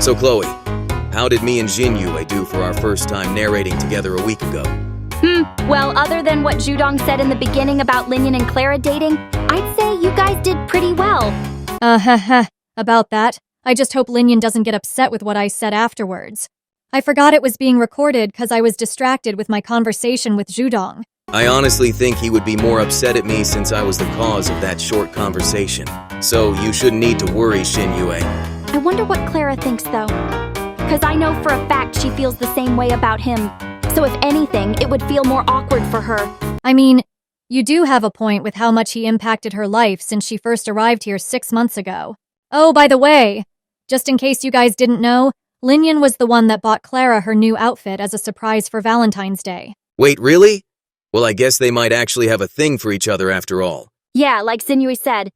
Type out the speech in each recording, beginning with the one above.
So Chloe, how did me and Jingliu do for our first time narrating together a week ago? Well, other than what Zhudong said in the beginning about Linyin and Clara dating, I'd say you guys did pretty well. About that, I just hope Linyin doesn't get upset with what I said afterwards. I forgot it was being recorded because I was distracted with my conversation with Zhudong. I honestly think he would be more upset at me since I was the cause of that short conversation. So you shouldn't need to worry, Xinyue. I wonder what Clara thinks, though. Because I know for a fact she feels the same way about him. So if anything, it would feel more awkward for her. I mean, you do have a point with how much he impacted her life since she first arrived here 6 months ago. Oh, by the way, just in case you guys didn't know, Linyin was the one that bought Clara her new outfit as a surprise for Valentine's Day. Wait, really? Well, I guess they might actually have a thing for each other after all. Yeah, like Xinyue said,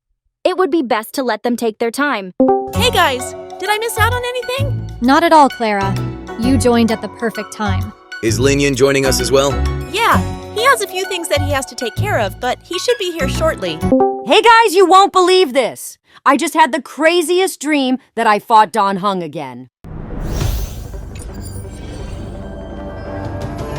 it would be best to let them take their time. Hey guys, did I miss out on anything? Not at all, Clara. You joined at the perfect time. Is Linyin joining us as well? Yeah, he has a few things that he has to take care of, but he should be here shortly. Hey guys, you won't believe this! I just had the craziest dream that I fought Dan Heng again.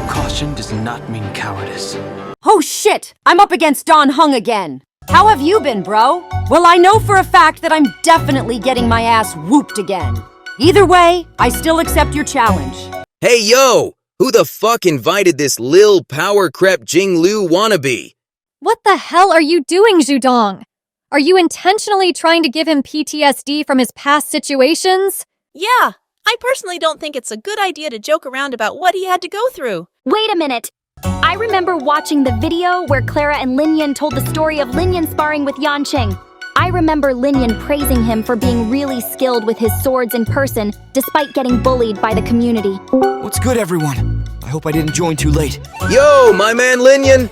Caution does not mean cowardice. Oh shit! I'm up against Dan Heng again! How have you been, bro? Well, I know for a fact that I'm definitely getting my ass whooped again. Either way, I still accept your challenge. Hey, yo! Who the fuck invited this lil power crep Jingliu wannabe? What the hell are you doing, Zhudong? Are you intentionally trying to give him PTSD from his past situations? Yeah, I personally don't think it's a good idea to joke around about what he had to go through. Wait a minute. I remember watching the video where Clara and Linyin told the story of Linyin sparring with Yanqing. I remember Linyin praising him for being really skilled with his swords in person, despite getting bullied by the community. What's good, everyone? I hope I didn't join too late. Yo, my man Linyin!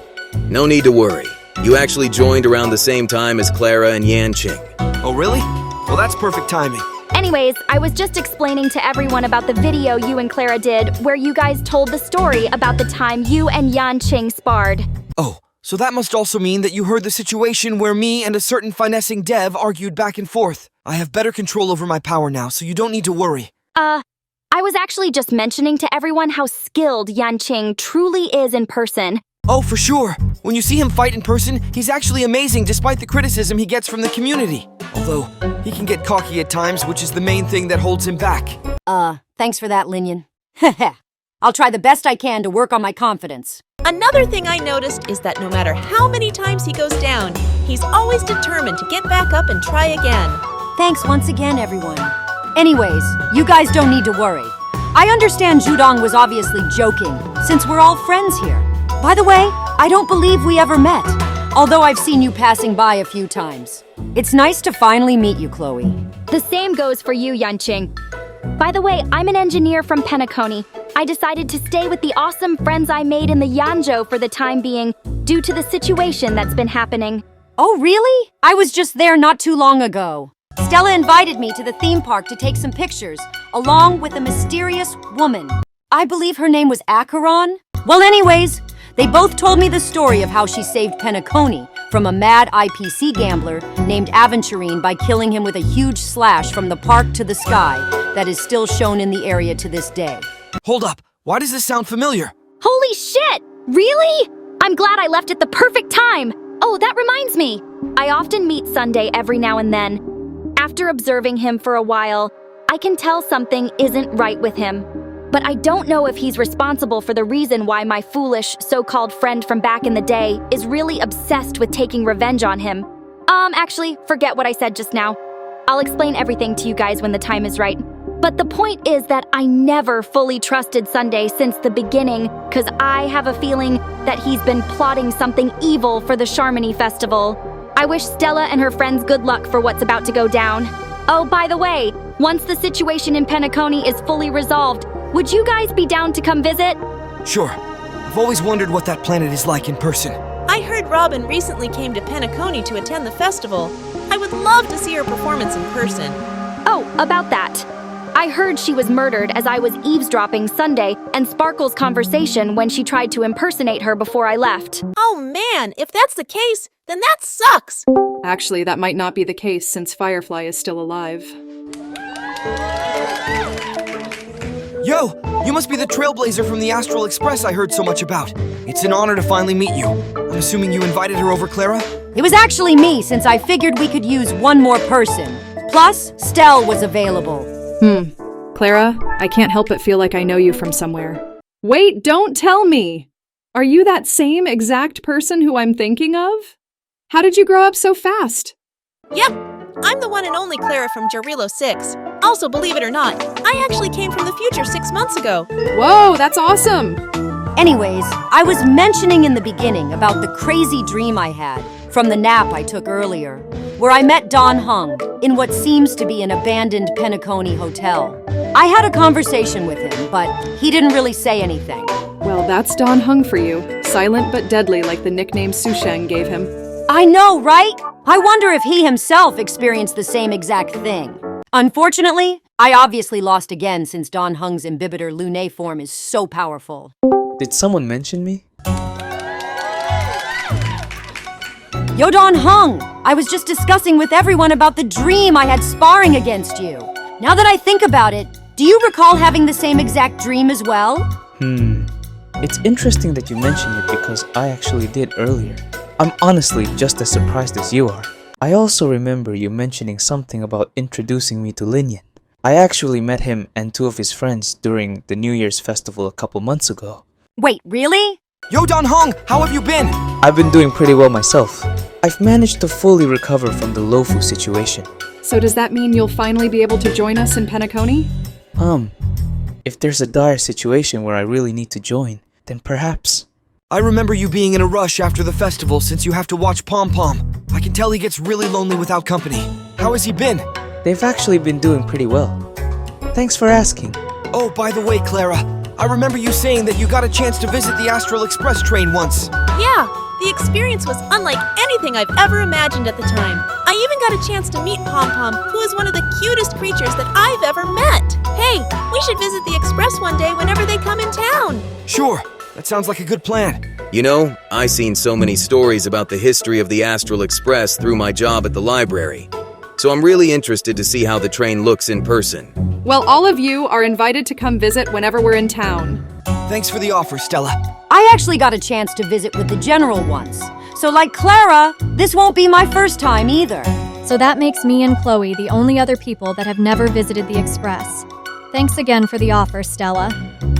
No need to worry. You actually joined around the same time as Clara and Yanqing. Oh, really? Well, that's perfect timing. Anyways, I was just explaining to everyone about the video you and Clara did, where you guys told the story about the time you and Yanqing sparred. Oh, so that must also mean that you heard the situation where me and a certain finessing dev argued back and forth. I have better control over my power now, so you don't need to worry. I was actually just mentioning to everyone how skilled Yanqing truly is in person. Oh, for sure. When you see him fight in person, he's actually amazing despite the criticism he gets from the community. Although, he can get cocky at times, which is the main thing that holds him back. Thanks for that, Linyin. Heh. I'll try the best I can to work on my confidence. Another thing I noticed is that no matter how many times he goes down, he's always determined to get back up and try again. Thanks once again, everyone. Anyways, you guys don't need to worry. I understand Zhudong was obviously joking, since we're all friends here. By the way, I don't believe we ever met, although I've seen you passing by a few times. It's nice to finally meet you, Chloe. The same goes for you, Yanqing. By the way, I'm an engineer from Penacony. I decided to stay with the awesome friends I made in the Yanzhou for the time being, due to the situation that's been happening. Oh, really? I was just there not too long ago. Stella invited me to the theme park to take some pictures, along with a mysterious woman. I believe her name was Acheron? Well, anyways, they both told me the story of how she saved Penacony from a mad IPC gambler named Aventurine by killing him with a huge slash from the park to the sky that is still shown in the area to this day. Hold up. Why does this sound familiar? Holy shit! Really? I'm glad I left at the perfect time! Oh, that reminds me! I often meet Sunday every now and then. After observing him for a while, I can tell something isn't right with him. But I don't know if he's responsible for the reason why my foolish, so-called friend from back in the day is really obsessed with taking revenge on him. Actually, forget what I said just now. I'll explain everything to you guys when the time is right. But the point is that I never fully trusted Sunday since the beginning, cause I have a feeling that he's been plotting something evil for the Charmony Festival. I wish Stella and her friends good luck for what's about to go down. Oh, by the way, once the situation in Penacony is fully resolved, would you guys be down to come visit? Sure. I've always wondered what that planet is like in person. I heard Robin recently came to Penacony to attend the festival. I would love to see her performance in person. Oh, about that. I heard she was murdered as I was eavesdropping Sunday and Sparkle's conversation when she tried to impersonate her before I left. Oh man, if that's the case, then that sucks! Actually, that might not be the case since Firefly is still alive. You must be the Trailblazer from the Astral Express I heard so much about. It's an honor to finally meet you. I'm assuming you invited her over, Clara? It was actually me, since I figured we could use one more person. Plus, Stelle was available. Clara, I can't help but feel like I know you from somewhere. Wait, don't tell me! Are you that same exact person who I'm thinking of? How did you grow up so fast? Yep, I'm the one and only Clara from Jarilo 6. Also, believe it or not, I actually came from the future 6 months ago. Whoa, that's awesome! Anyways, I was mentioning in the beginning about the crazy dream I had from the nap I took earlier, where I met Dan Heng in what seems to be an abandoned Penacony hotel. I had a conversation with him, but he didn't really say anything. Well, that's Dan Heng for you. Silent but deadly like the nickname Susheng gave him. I know, right? I wonder if he himself experienced the same exact thing. Unfortunately, I obviously lost again since Dan Heng's imbibitor Lune form is so powerful. Did someone mention me? Yo, Dan Heng! I was just discussing with everyone about the dream I had sparring against you. Now that I think about it, do you recall having the same exact dream as well? It's interesting that you mention it because I actually did earlier. I'm honestly just as surprised as you are. I also remember you mentioning something about introducing me to Linyin. I actually met him and 2 of his friends during the New Year's festival a couple months ago. Wait, really? Yo, Dan Heng, how have you been? I've been doing pretty well myself. I've managed to fully recover from the Lofu situation. So does that mean you'll finally be able to join us in Penacony? If there's a dire situation where I really need to join, then perhaps. I remember you being in a rush after the festival since you have to watch Pom Pom. I can tell he gets really lonely without company. How has he been? They've actually been doing pretty well. Thanks for asking. Oh, by the way, Clara, I remember you saying that you got a chance to visit the Astral Express train once. Yeah, the experience was unlike anything I've ever imagined at the time. I even got a chance to meet Pom Pom, who is one of the cutest creatures that I've ever met. Hey, we should visit the Express one day whenever they come in town. Sure, that sounds like a good plan. You know, I've seen so many stories about the history of the Astral Express through my job at the library. So I'm really interested to see how the train looks in person. Well, all of you are invited to come visit whenever we're in town. Thanks for the offer, Stella. I actually got a chance to visit with the General once. So like Clara, this won't be my first time either. So that makes me and Chloe the only other people that have never visited the Express. Thanks again for the offer, Stella.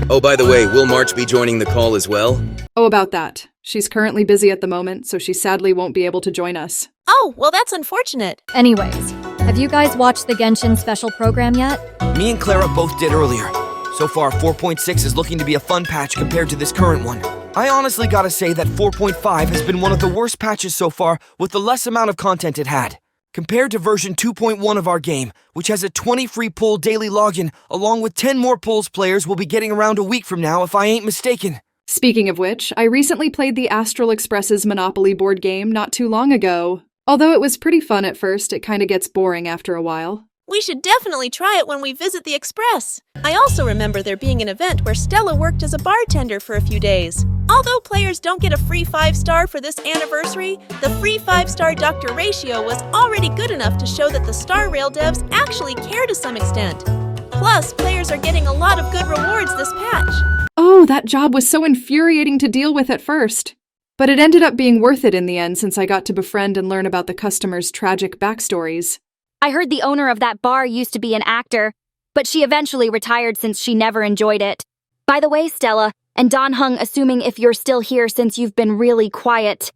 Oh, by the way, will March be joining the call as well? Oh, about that. She's currently busy at the moment, so she sadly won't be able to join us. Oh, well, that's unfortunate. Anyways, have you guys watched the Genshin special program yet? Me and Clara both did earlier. So far, 4.6 is looking to be a fun patch compared to this current one. I honestly gotta say that 4.5 has been one of the worst patches so far with the less amount of content it had. Compared to version 2.1 of our game, which has a 20 free pull daily login, along with 10 more pulls players will be getting around a week from now if I ain't mistaken. Speaking of which, I recently played the Astral Express's Monopoly board game not too long ago. Although it was pretty fun at first, it kinda gets boring after a while. We should definitely try it when we visit the Express. I also remember there being an event where Stella worked as a bartender for a few days. Although players don't get a free 5-star for this anniversary, the free 5-star Doctor ratio was already good enough to show that the Star Rail devs actually care to some extent. Plus, players are getting a lot of good rewards this patch. Oh, that job was so infuriating to deal with at first. But it ended up being worth it in the end since I got to befriend and learn about the customers' tragic backstories. I heard the owner of that bar used to be an actor, but she eventually retired since she never enjoyed it. By the way, Stella, and Dan Heng, assuming if you're still here since you've been really quiet,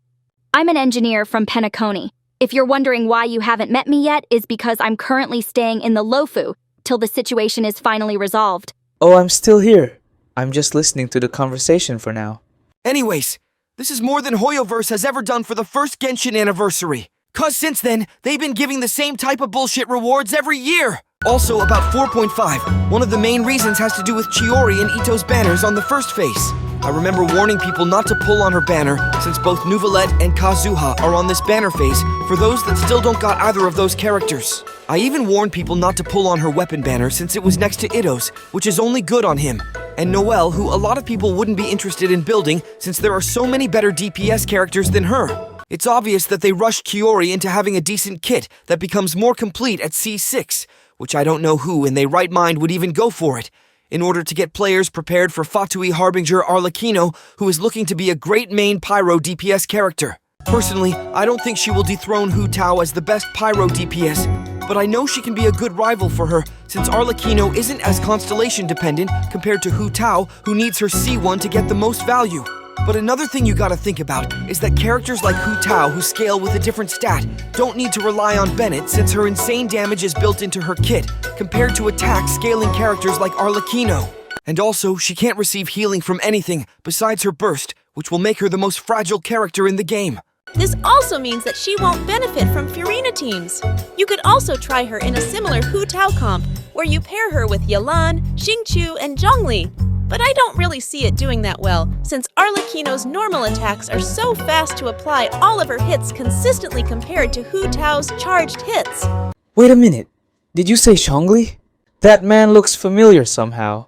I'm an engineer from Penacony. If you're wondering why you haven't met me yet, is because I'm currently staying in the Lofu till the situation is finally resolved. Oh, I'm still here. I'm just listening to the conversation for now. Anyways, this is more than Hoyoverse has ever done for the first Genshin anniversary. 'Cause since then, they've been giving the same type of bullshit rewards every year. Also, about 4.5, one of the main reasons has to do with Chiori and Ito's banners on the first face. I remember warning people not to pull on her banner since both Nouvelette and Kazuha are on this banner face for those that still don't got either of those characters. I even warned people not to pull on her weapon banner since it was next to Ito's, which is only good on him. And Noelle, who a lot of people wouldn't be interested in building since there are so many better DPS characters than her. It's obvious that they rushed Chiori into having a decent kit that becomes more complete at C6, which I don't know who in their right mind would even go for it. in order to get players prepared for Fatui Harbinger Arlecchino, who is looking to be a great main Pyro DPS character. Personally, I don't think she will dethrone Hu Tao as the best Pyro DPS, but I know she can be a good rival for her since Arlecchino isn't as constellation dependent compared to Hu Tao, who needs her C1 to get the most value. But another thing you gotta think about is that characters like Hu Tao who scale with a different stat don't need to rely on Bennett since her insane damage is built into her kit compared to attack scaling characters like Arlecchino. And also, she can't receive healing from anything besides her burst, which will make her the most fragile character in the game. This also means that she won't benefit from Furina teams. You could also try her in a similar Hu Tao comp, where you pair her with Yelan, Xingqiu, and Zhongli. But I don't really see it doing that well, since Arlecchino's normal attacks are so fast to apply all of her hits consistently compared to Hu Tao's charged hits. Wait a minute. Did you say Zhongli? That man looks familiar somehow.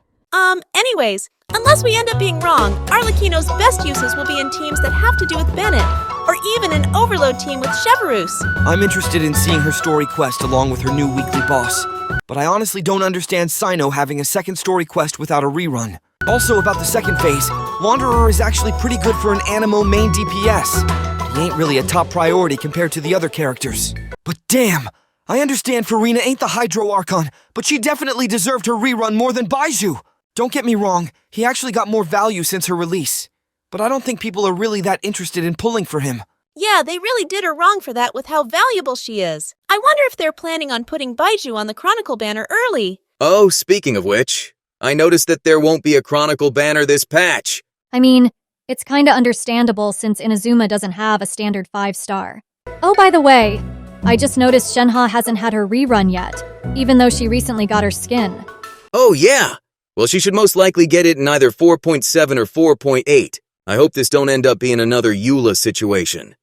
Anyways, unless we end up being wrong, Arlecchino's best uses will be in teams that have to do with Bennett, or even an overload team with Cheverus. I'm interested in seeing her story quest along with her new weekly boss, but I honestly don't understand Sino having a second story quest without a rerun. Also about the second phase, Wanderer is actually pretty good for an Animo main DPS. He ain't really a top priority compared to the other characters. But damn! I understand Furina ain't the Hydro Archon, but she definitely deserved her rerun more than Baiju. Don't get me wrong, he actually got more value since her release. But I don't think people are really that interested in pulling for him. Yeah, they really did her wrong for that with how valuable she is. I wonder if they're planning on putting Baiju on the Chronicle banner early. Oh, speaking of which, I noticed that there won't be a Chronicle banner this patch. I mean, it's kinda understandable since Inazuma doesn't have a standard 5-star. Oh, by the way, I just noticed Shenhe hasn't had her rerun yet, even though she recently got her skin. Oh, yeah. Well, she should most likely get it in either 4.7 or 4.8. I hope this don't end up being another Eula situation.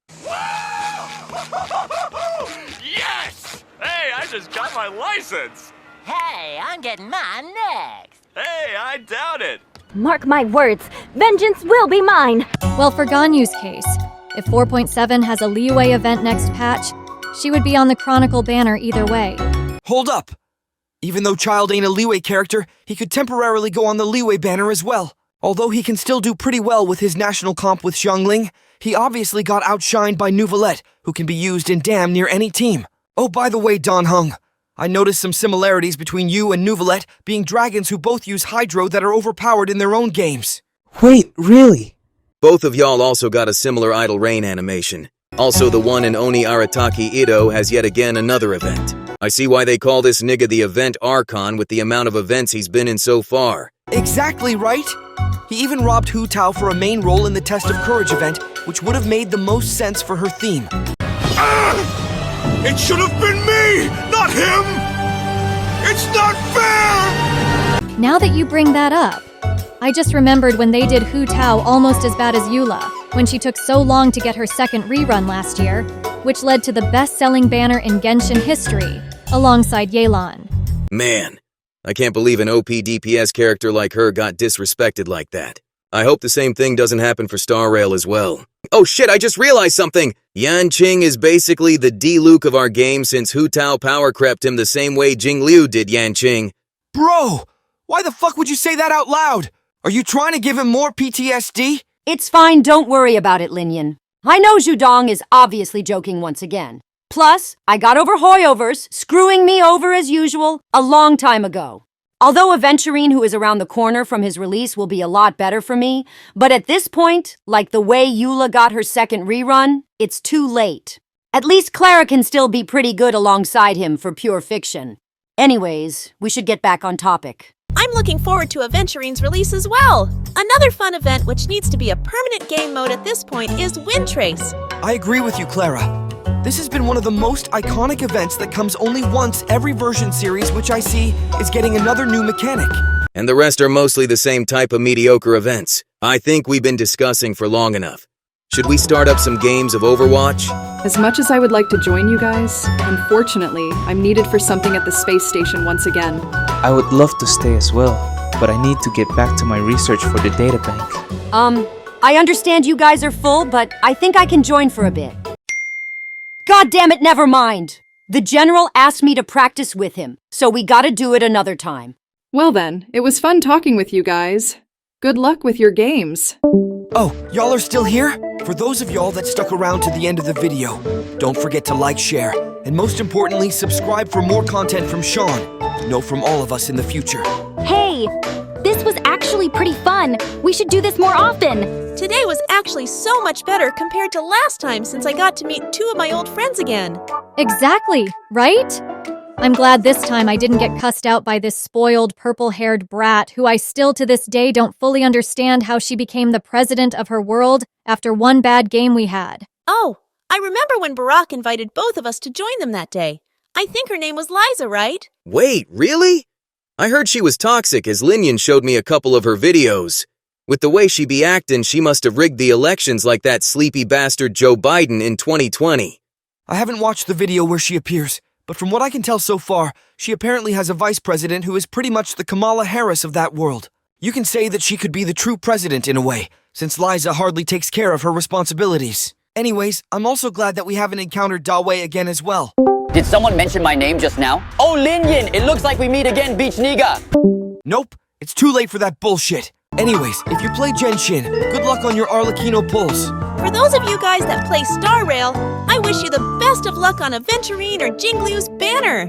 Yes! Hey, I just got my license! Hey, I'm getting mine next. Hey, I doubt it! Mark my words, vengeance will be mine! Well, for Ganyu's case, if 4.7 has a Liyue event next patch, she would be on the Chronicle banner either way. Hold up! Even though Child ain't a Liyue character, he could temporarily go on the Liyue banner as well. Although he can still do pretty well with his national comp with Xiangling, he obviously got outshined by Nouvelette, who can be used in damn near any team. Oh, by the way, Dan Heng, I noticed some similarities between you and Nouvelette being dragons who both use Hydro that are overpowered in their own games. Wait, really? Both of y'all also got a similar Idle Rain animation. Also, the one in Oni Arataki Ido has yet again another event. I see why they call this nigga the Event Archon with the amount of events he's been in so far. Exactly right! He even robbed Hu Tao for a main role in the Test of Courage event, which would have made the most sense for her theme. It should have been me, not him! It's not fair! Now that you bring that up, I just remembered when they did Hu Tao almost as bad as Eula, when she took so long to get her second rerun last year, which led to the best-selling banner in Genshin history, alongside Yelan. Man, I can't believe an OP DPS character like her got disrespected like that. I hope the same thing doesn't happen for Star Rail as well. Oh shit, I just realized something! Yanqing is basically the D-Luke of our game since Hu Tao power crept him the same way Jingliu did Yanqing. Bro! Why the fuck would you say that out loud? Are you trying to give him more PTSD? It's fine, don't worry about it, Linyin. I know Zhudong is obviously joking once again. Plus, I got over Hoyoverse, screwing me over as usual, a long time ago. Although Aventurine, who is around the corner from his release, will be a lot better for me, but at this point, like the way Eula got her second rerun, it's too late. At least Clara can still be pretty good alongside him for pure fiction. Anyways, we should get back on topic. I'm looking forward to Aventurine's release as well. Another fun event which needs to be a permanent game mode at this point is Wind Trace. I agree with you, Clara. This has been one of the most iconic events that comes only once every version series, which I see is getting another new mechanic. And the rest are mostly the same type of mediocre events. I think we've been discussing for long enough. Should we start up some games of Overwatch? As much as I would like to join you guys, unfortunately, I'm needed for something at the space station once again. I would love to stay as well, but I need to get back to my research for the data bank. I understand you guys are full, but I think I can join for a bit. God damn it, never mind! The general asked me to practice with him, so we gotta do it another time. Well then, it was fun talking with you guys. Good luck with your games. Oh, y'all are still here? For those of y'all that stuck around to the end of the video, don't forget to like, share, and most importantly, subscribe for more content from Xuan. No, from all of us in the future. Hey, this was actually pretty fun. We should do this more often. Today was actually so much better compared to last time since I got to meet 2 of my old friends again. Exactly, right? I'm glad this time I didn't get cussed out by this spoiled purple-haired brat who I still to this day don't fully understand how she became the president of her world after one bad game we had. Oh, I remember when Barack invited both of us to join them that day. I think her name was Liza, right? Wait, really? I heard she was toxic as Linyin showed me a couple of her videos. With the way she be actin', she must have rigged the elections like that sleepy bastard Joe Biden in 2020. I haven't watched the video where she appears, but from what I can tell so far, she apparently has a vice president who is pretty much the Kamala Harris of that world. You can say that she could be the true president in a way, since Liza hardly takes care of her responsibilities. Anyways, I'm also glad that we haven't encountered Dawei again as well. Did someone mention my name just now? Oh, Linyin! It looks like we meet again, Beach Niga! Nope, it's too late for that bullshit. Anyways, if you play Genshin, good luck on your Arlecchino pulls. For those of you guys that play Star Rail, I wish you the best of luck on Aventurine or Jingliu's banner.